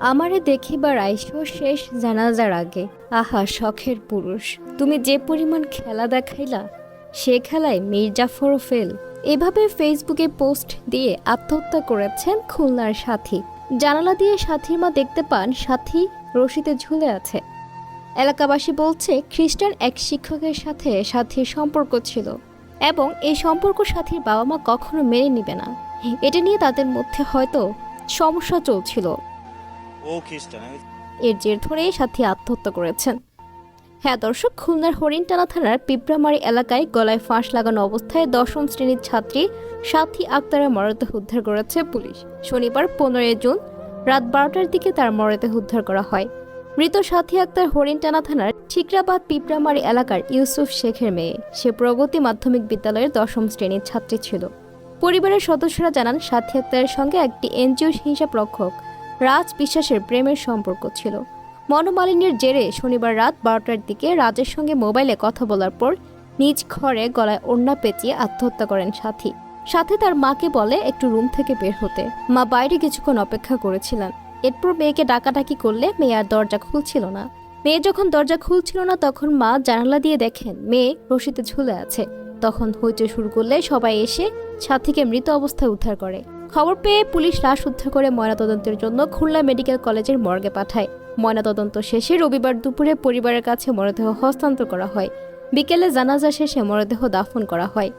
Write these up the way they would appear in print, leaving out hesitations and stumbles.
আমারে দেখিবার আইসো শেষ জানাজার আগে। আহা শখের পুরুষ, তুমি যে পরিমাণ খেলা দেখাইলা, সে খেলায় মীর জাফরও ফেল। এভাবে ফেসবুকে পোস্ট দিয়ে আত্মহত্যা করেছেন খুলনার সাথী। জানালা দিয়ে সাথীর মা দেখতে পান সাথী রশিতে ঝুলে আছে। এলাকাবাসী বলছে খ্রিস্টান এক শিক্ষকের সাথে সাথীর সম্পর্ক ছিল এবং এই সম্পর্ক সাথীর বাবা মা কখনো মেনে নিবে না। এটা নিয়ে তাদের মধ্যে হয়তো সমস্যা চলছিল। এর জের ধরেই সাথী আত্মহত্যা করেছেন। হ্যাঁ দর্শক, খুলনার হরিণটানা থানার পিঁপড়ামারি এলাকায় গলায় ফাঁস লাগানো অবস্থায় ১০ম শ্রেণীর ছাত্রী সাথী আক্তারের মরদেহ উদ্ধার করেছে পুলিশ। শনিবার ১৫ জুন রাত ১২টার দিকে তার মরদেহ উদ্ধার করা হয়। মৃত সাথী আক্তার হরিণটানা থানার ঠিকরাবাদ পিঁপড়ামারি এলাকার ইউসুফ শেখের মেয়ে। সে প্রগতি মাধ্যমিক বিদ্যালয়ের ১০ম শ্রেণীর ছাত্রী ছিল। পরিবারের সদস্যরা জানান সাথী আক্তারের সঙ্গে একটি এনজিওর হিসাবরক্ষক রাজ বিশ্বাসের প্রেমের সম্পর্ক ছিল। মনোমালিন্যের জেরে শনিবার রাত ১২টার দিকে রাজের সঙ্গে মোবাইলে কথা বলার পর নিজ ঘরে গলায় ওড়না পেঁচিয়ে আত্মহত্যা করেন সাথী। সাথে তার মাকে বলে একটু রুম থেকে বের হতে। মা বাইরে কিছুক্ষণ অপেক্ষা করেছিলেন। এরপর মেয়েকে ডাকাডাকি করলে মেয়ে আর দরজা খুলছিল না। মেয়ে যখন দরজা খুলছিল না তখন মা জানালা দিয়ে দেখেন মেয়ে রশিতে ঝুলে আছে। তখন হইচই শুরু করলে সবাই এসে সাথীকে মৃত অবস্থায় উদ্ধার করে। খবর পেয়ে পুলিশ লাশ উদ্ধার করে ময়নাতদন্তের জন্য খুলনা মেডিকেল কলেজের মর্গে পাঠায়। ময়নাতদন্ত শেষে রবিবার দুপুরে পরিবারের কাছে মরদেহ হস্তান্তর করা হয়। বিকেলে জানাজা শেষে মরদেহ দাফন করা হয়।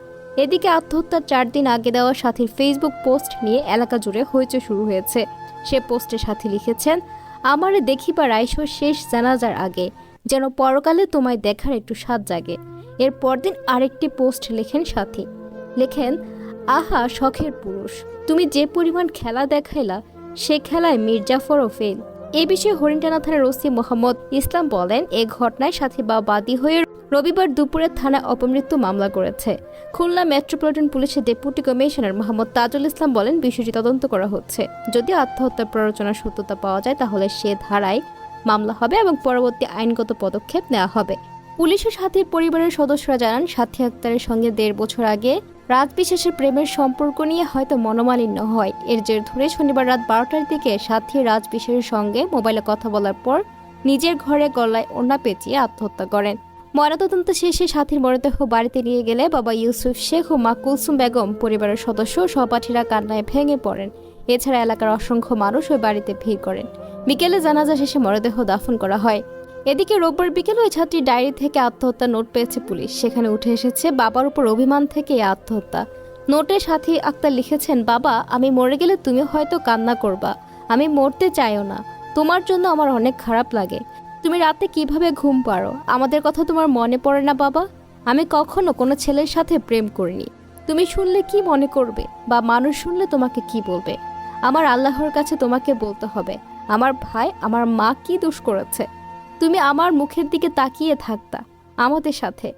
এদিকে আত্মহত্যার ৪ দিন আগে দেওয়া সাথীর ফেসবুক পোস্ট নিয়ে এলাকা জুড়ে হইচই শুরু হয়েছে। সে পোস্টে সাথী লিখেছেন, আমারে দেখিবার আইসো শেষ জানাজার আগে, যেন পরকালে তোমায় দেখার একটু স্বাদ জাগে। এর পরদিন আরেকটি পোস্ট লেখেন সাথী, লেখেন, আহা শখের পুরুষ, তুমি যে পরিমাণ খেলা দেখাইলা, সে খেলায় মীর জাফরও ফেল। এ বিষয়ে হরিণটানা থানার ওসি মোহাম্মদ ইসলাম বলেন, এ ঘটনায় সাথী বাদী হয়ে রবিবার দুপুরে থানায় অপমৃত্যু মামলা করেছে। খুলনা মেট্রোপলিটন পুলিশের ডেপুটি কমিশনার মোহাম্মদ তাজুল ইসলাম বলেন, বিষয়টি তদন্ত করা হচ্ছে। যদি আত্মহত্যার প্ররোচনার সত্যতা পাওয়া যায় তাহলে সে ধারায় মামলা হবে এবং পরবর্তী আইনগত পদক্ষেপ নেওয়া হবে। পুলিশের সাথীর পরিবারের সদস্যরা জানান, সাথী আক্তারের সঙ্গে ১.৫ বছর আগে রাজ বিশ্বাসের প্রেমের সম্পর্ক নিয়ে হয়তো মনোমালিন্য হয়। এর জের ধরে শনিবার রাত ১২টার দিকে সাথী রাজ বিশ্বাসের সঙ্গে মোবাইলে কথা বলার পর নিজের ঘরে গলায় ওড়না পেঁচিয়ে আত্মহত্যা করেন। ময়নাতদন্ত শেষে সাথীর মরদেহ বাড়িতে নিয়ে গেলে বাবা ইউসুফ শেখ ও মা কুলসুম বেগম, পরিবারের সদস্য সহপাঠীরা কান্নায় ভেঙে পড়েন। এছাড়া এলাকার অসংখ্য মানুষ ওই বাড়িতে ভিড় করেন। বিকেলে জানাজা শেষে মরদেহ দাফন করা হয়। এদিকে রোববার বিকেলে ওই ছাত্রীর ডায়েরি থেকে আত্মহত্যা নোট পেয়েছে পুলিশ। সেখানে উঠে এসেছে বাবার উপর অভিমান থেকে এই আত্মহত্যা। নোটে সাথী আক্তার লিখেছেন, বাবা, আমি মরে গেলে তুমি হয়তো কান্না করবা, আমি মরতে চাইও না, তোমার জন্য আমার অনেক খারাপ লাগে। তুমি রাতে কিভাবে ঘুম পারো, আমাদের কথা তোমার মনে পড়ে না বাবা? আমি কখনো কোনো ছেলের সাথে প্রেম করিনি। তুমি শুনলে কি মনে করবে, বা মানুষ শুনলে তোমাকে কি বলবে? আমার আল্লাহর কাছে তোমাকে বলতে হবে, আমার ভাই আমার মা কি দোষ করেছে। তুমি আমার মুখের দিকে তাকিয়ে থাকতা আমাদের সাথে,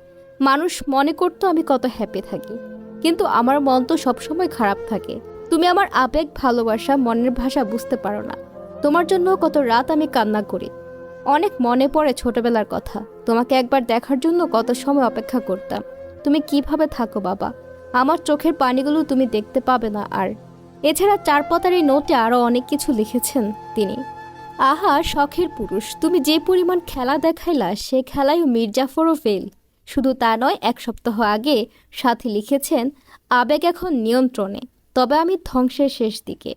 মানুষ মনে করতো আমি কত হ্যাপি থাকি, কিন্তু আমার মন তো সবসময় খারাপ থাকে। তুমি আমার আবেগ, ভালোবাসা, মনের ভাষা বুঝতে পারো না। তোমার জন্য কত রাত আমি কান্না করি, অনেক মনে পড়ে ছোটবেলার কথা। তোমাকে একবার দেখার জন্য কত সময় অপেক্ষা করতাম। তুমি কিভাবে থাকো বাবা, আমার চোখের পানিগুলো তুমি দেখতে পাবে না আর। এছাড়া ৪ পাতার এই নোটে আরও অনেক কিছু লিখেছেন তিনি। আহা শখের পুরুষ, তুমি যে পরিমাণ খেলা দেখাইলা, সে খেলায়ও মীর জাফরও ফেল। শুধু তা নয়, ১ সপ্তাহ আগে সাথী লিখেছেন, আবেগ এখন নিয়ন্ত্রণে, তবে আমি ধ্বংসের শেষ দিকে।